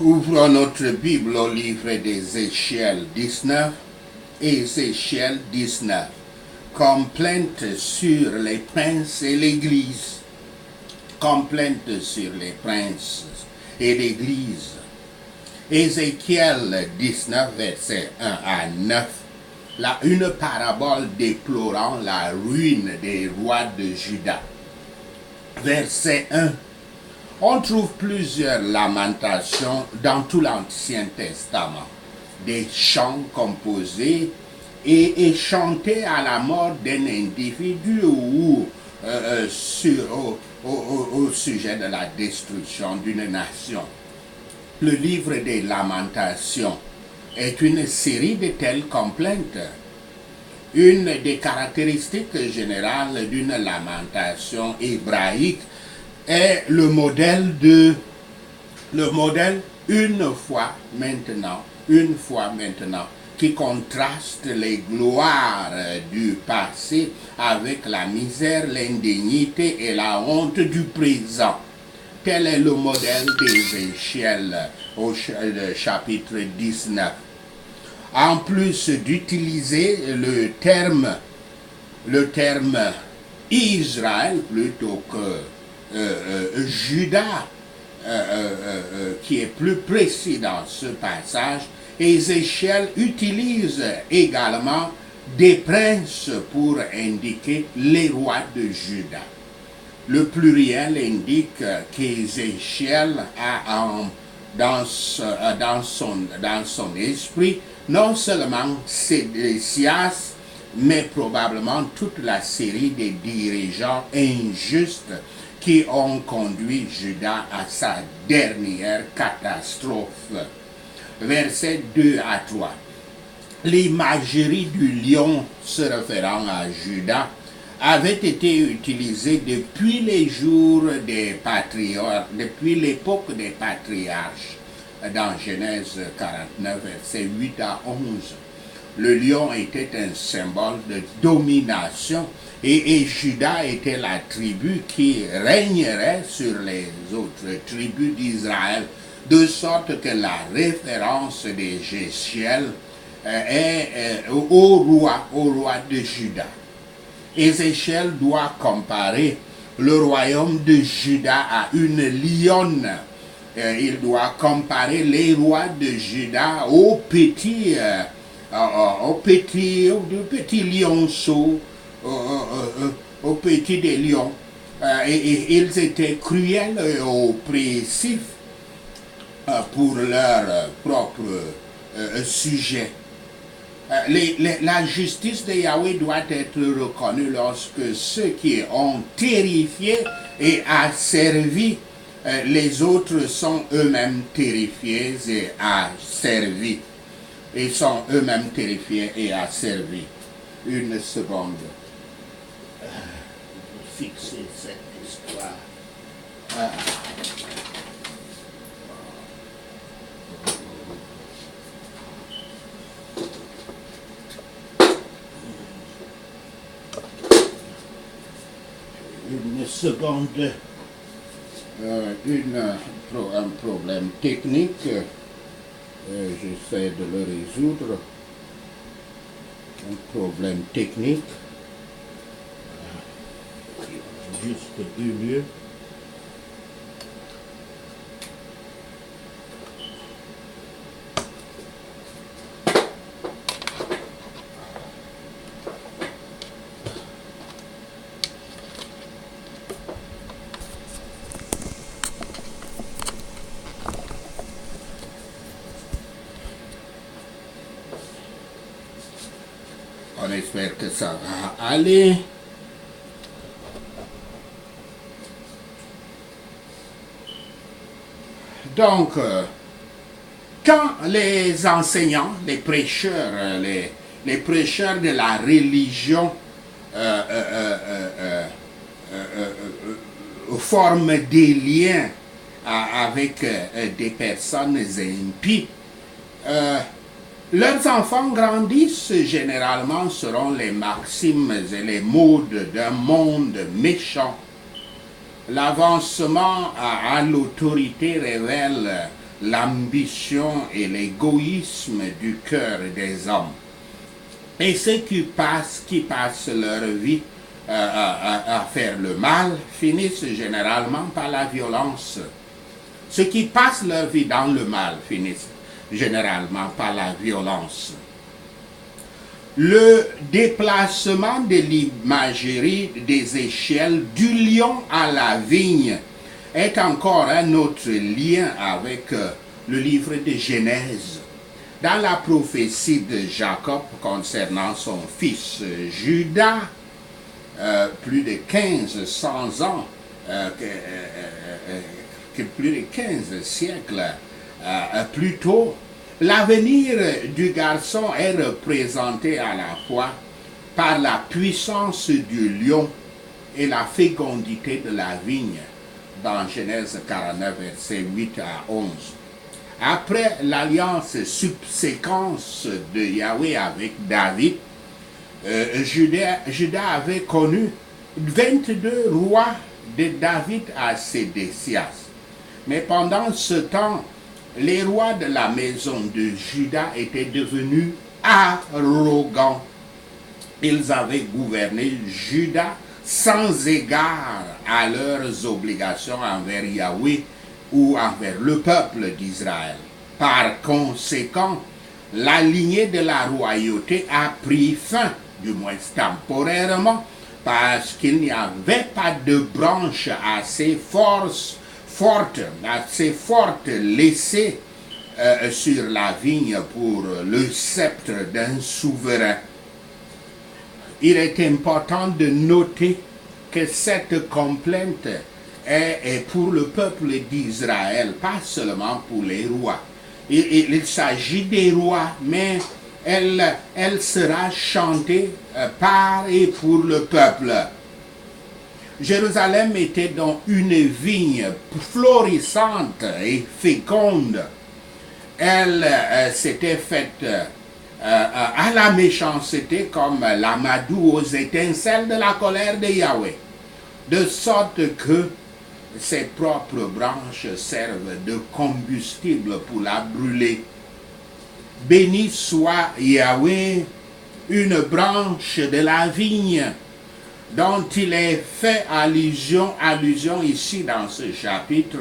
Ouvrons notre Bible au livre d'Ézéchiel 19, Ézéchiel 19, comme plainte sur les princes et l'Église, comme plainte sur les princes et l'Église. Ézéchiel 19, versets 1 à 9, là, une parabole déplorant la ruine des rois de Juda. Verset 1. On trouve plusieurs lamentations dans tout l'Ancien Testament, des chants composés et chantés à la mort d'un individu ou au sujet de la destruction d'une nation. Le livre des Lamentations est une série de telles complaintes. Une des caractéristiques générales d'une lamentation hébraïque est le modèle une fois maintenant, qui contraste les gloires du passé avec la misère, l'indignité et la honte du présent. Tel est le modèle d'Ézéchiel au chapitre 19. En plus d'utiliser le terme Israël plutôt que Juda, qui est plus précis dans ce passage, Ézéchiel utilise également des princes pour indiquer les rois de Juda. Le pluriel indique qu'Ézéchiel a dans son esprit non seulement Sédécias, mais probablement toute la série des dirigeants injustes qui ont conduit Juda à sa dernière catastrophe. Versets 2 à 3. L'imagerie du lion se référant à Juda avait été utilisée depuis les jours des patriarches, depuis l'époque des patriarches, dans Genèse 49, versets 8 à 11. Le lion était un symbole de domination et Juda était la tribu qui régnerait sur les autres tribus d'Israël, de sorte que la référence d'Ézéchiel est au roi de Juda. Ézéchiel doit comparer le royaume de Juda à une lionne. Il doit comparer les rois de Juda aux petits lionceaux, aux petits des lions. Et ils étaient cruels et oppressifs pour leur propre sujet. La justice de Yahweh doit être reconnue lorsque ceux qui ont terrifié et asservi les autres sont eux-mêmes terrifiés et asservis. Ils sont eux-mêmes terrifiés et asservis. Une seconde. Fixer cette histoire. Une seconde. Un problème technique. J'essaie de le résoudre. Un problème technique. Juste 2 minutes. On espère que ça va aller. Donc, quand les enseignants, les prêcheurs, les prêcheurs de la religion forment des liens avec des personnes impies, leurs enfants grandissent généralement selon les maximes et les modes d'un monde méchant. L'avancement à l'autorité révèle l'ambition et l'égoïsme du cœur des hommes. Et ceux qui passent leur vie à faire le mal finissent généralement par la violence. Ceux qui passent leur vie dans le mal finissent généralement par la violence. Le déplacement de l'imagerie des échelles du lion à la vigne est encore un autre lien avec le livre de Genèse. Dans la prophétie de Jacob concernant son fils Judas, plus de 1500 ans, plus de 15 siècles plus tôt, l'avenir du garçon est représenté à la fois par la puissance du lion et la fécondité de la vigne dans Genèse 49, versets 8 à 11. Après l'alliance subséquente de Yahweh avec David, Juda avait connu 22 rois de David à Sédécias. Mais pendant ce temps, les rois de la maison de Juda étaient devenus arrogants. Ils avaient gouverné Juda sans égard à leurs obligations envers Yahweh ou envers le peuple d'Israël. Par conséquent, la lignée de la royauté a pris fin, du moins temporairement, parce qu'il n'y avait pas de branche assez forte laissée sur la vigne pour le sceptre d'un souverain. Il est important de noter que cette complainte est pour le peuple d'Israël, pas seulement pour les rois. Il s'agit des rois, mais elle sera chantée par et pour le peuple. Jérusalem était donc une vigne florissante et féconde. Elle s'était faite à la méchanceté comme l'amadou aux étincelles de la colère de Yahweh, de sorte que ses propres branches servent de combustible pour la brûler. Béni soit Yahweh, une branche de la vigne dont il est fait allusion ici dans ce chapitre,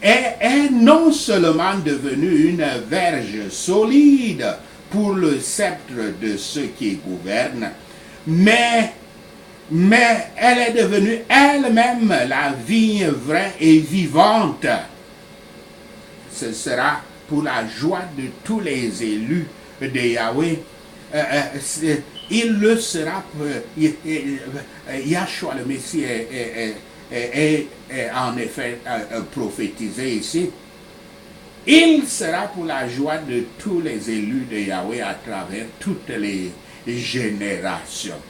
est non seulement devenue une verge solide pour le sceptre de ceux qui gouvernent, mais elle est devenue elle-même la vigne vraie et vivante. Ce sera pour la joie de tous les élus de Yahweh. Il le sera, Yahshua le Messie est en effet prophétisé ici. Il sera pour la joie de tous les élus de Yahweh à travers toutes les générations.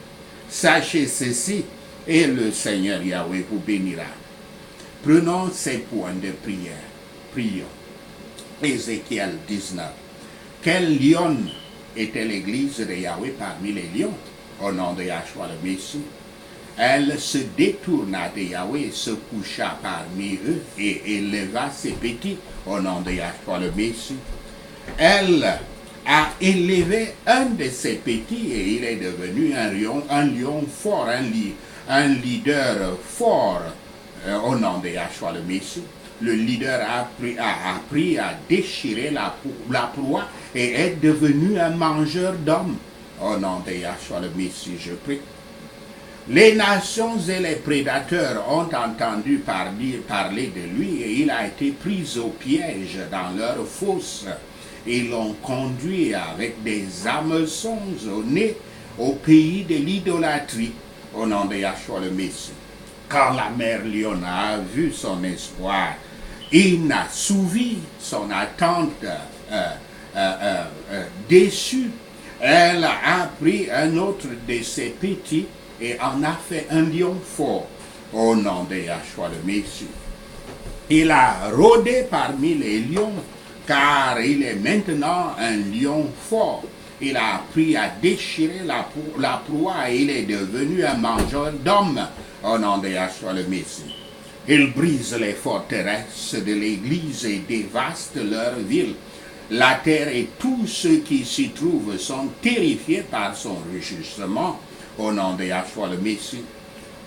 Sachez ceci, et le Seigneur Yahweh vous bénira. Prenons ces points de prière. Prions. Ézéchiel 19. Quel lion était l'église de Yahweh parmi les lions, au nom de Yahshua le Messie? Elle se détourna de Yahweh et se coucha parmi eux et éleva ses petits, au nom de Yahshua le Messie. Elle a élevé un de ses petits et il est devenu un lion fort, un leader fort, au nom de Yahshua le Messie. Le leader a appris à déchirer la proie et est devenu un mangeur d'hommes. Au nom de Yahshua le Messie, je prie. Les nations et les prédateurs ont entendu parler de lui et il a été pris au piège dans leur fosse. Ils l'ont conduit avec des hameçons au nez au pays de l'idolâtrie. Au nom de Yahshua le Messie. Quand la mère lionne a vu son espoir, il n'a souvi son attente déçue. Elle a pris un autre de ses petits et en a fait un lion fort au nom de Yahshua le Messie. Il a rôdé parmi les lions car il est maintenant un lion fort. Il a appris à déchirer la proie et il est devenu un mangeur d'hommes au nom de Yahshua le Messie. Il brise les forteresses de l'Église et dévaste leur ville. La terre et tous ceux qui s'y trouvent sont terrifiés par son rugissement au nom de Yahshua le Messie.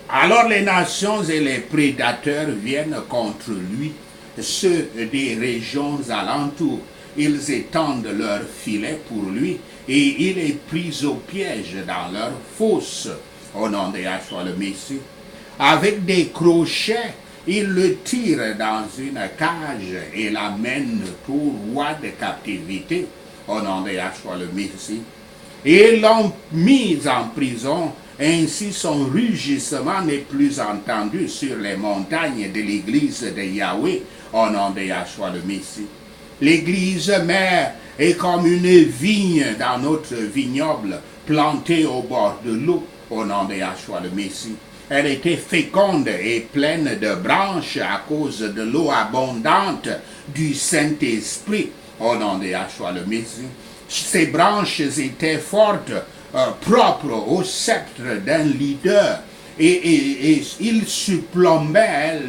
Alors les nations et les prédateurs viennent contre lui, ceux des régions alentours. Ils étendent leurs filets pour lui et il est pris au piège dans leurs fosses au nom de Yahshua le Messie. Avec des crochets, il le tire dans une cage et l'amène au roi de captivité au nom de Yahshua le Messie. Et l'ont mis en prison. Ainsi son rugissement n'est plus entendu sur les montagnes de l'église de Yahweh au nom de Yahshua le Messie. L'église mère est comme une vigne dans notre vignoble plantée au bord de l'eau au nom de Yahshua le Messie. Elle était féconde et pleine de branches à cause de l'eau abondante du Saint-Esprit au nom de Yahshua le Messie. Ces branches étaient fortes, propres au sceptre d'un leader et il supplombait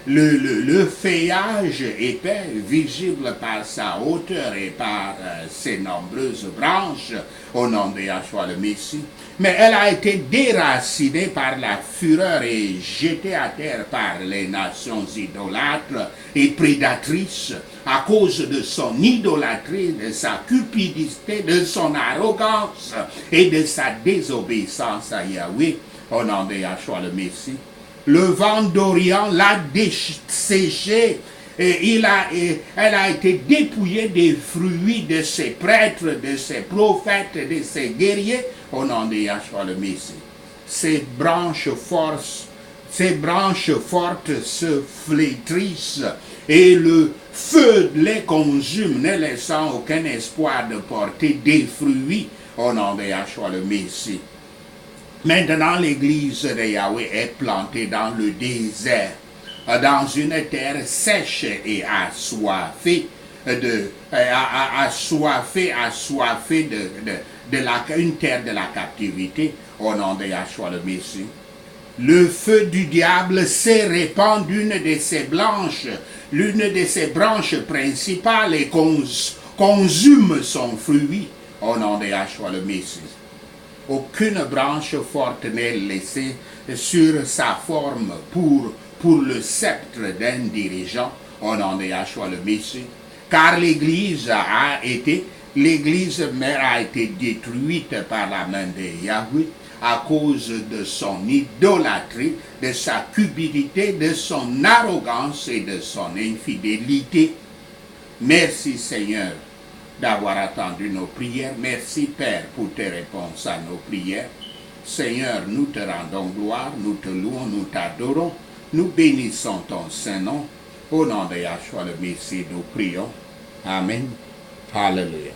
le feuillage épais, visible par sa hauteur et par ses nombreuses branches au nom de Yahshua le Messie. Mais elle a été déracinée par la fureur et jetée à terre par les nations idolâtres et prédatrices à cause de son idolâtrie, de sa cupidité, de son arrogance et de sa désobéissance à Yahweh au nom de Yahshua le Messie. Le vent d'Orient l'a desséché et elle a été dépouillée des fruits de ses prêtres, de ses prophètes, de ses guerriers au nom de Yahshua le Messie. Ces branches fortes se flétrissent et le feu les consume, ne laissant aucun espoir de porter des fruits au nom de Yahshua le Messie. Maintenant, l'église de Yahweh est plantée dans le désert, dans une terre sèche et assoiffée une terre de la captivité au nom de Yahshua le Messie. Le feu du diable s'est répandu l'une de ses branches principales et consume son fruit au nom de Yahshua le Messie. Aucune branche forte n'est laissée sur sa forme pour le sceptre d'un dirigeant au nom de Yahshua le Messie, car l'église mère a été détruite par la main de Yahweh à cause de son idolâtrie, de sa cupidité, de son arrogance et de son infidélité. Merci Seigneur d'avoir attendu nos prières. Merci Père pour tes réponses à nos prières. Seigneur, nous te rendons gloire, nous te louons, nous t'adorons, nous bénissons ton Saint-Nom. Au nom de Yahshua le Messie, nous prions. Amen. Hallelujah.